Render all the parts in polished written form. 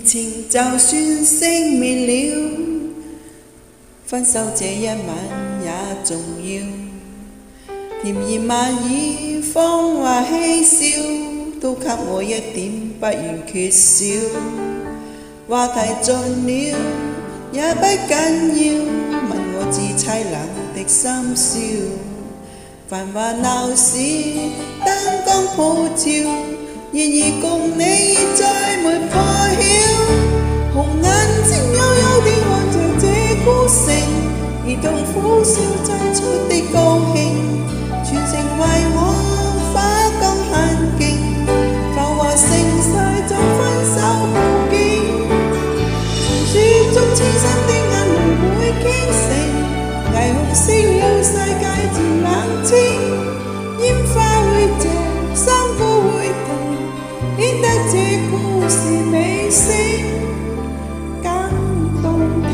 情就算熄滅了，分手這一晚也重要。甜言蜜語謊話嬉笑，都給我一點不願缺少。話題盡了也不緊要，問我至凄冷的深宵。繁華鬧市燈光普照，然而共你再沒破曉。紅眼睛幽幽地看着這孤城，而痛苦笑擠出的高興，全城為我花光限勁，浮華盛世在分手布景。傳說中痴心的眼淚會傾城，霓虹熄了世界漸冷清，煙花會謝，山歌會停，顯得這故事尾聲更動聽。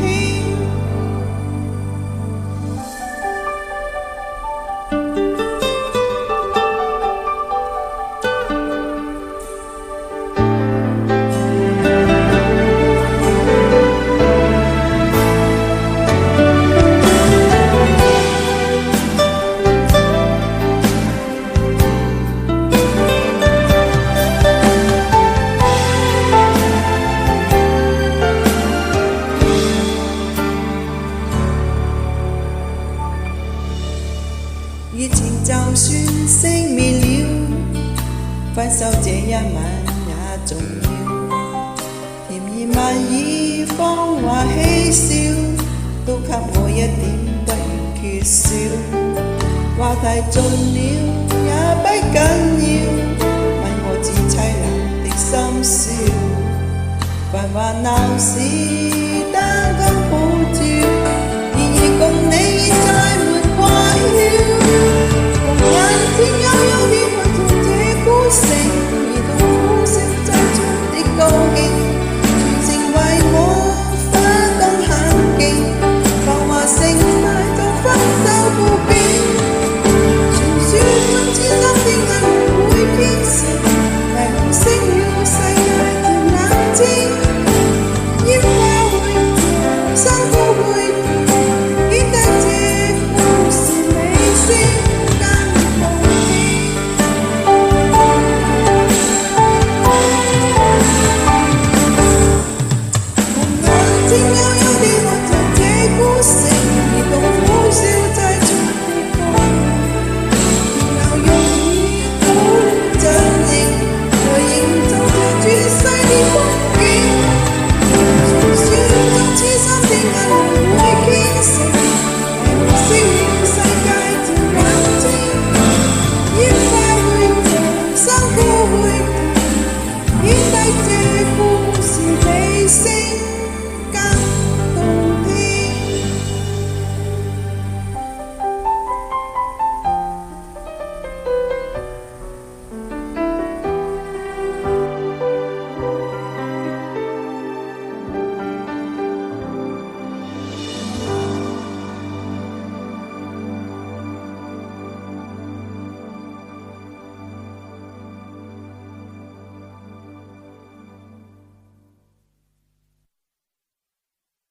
熱情就算熄滅了，分手這一晚也重要。甜言蜜語謊話嬉笑，都給我一點不願缺少。話題盡了也不緊要，問我至凄冷的深宵。繁華鬧市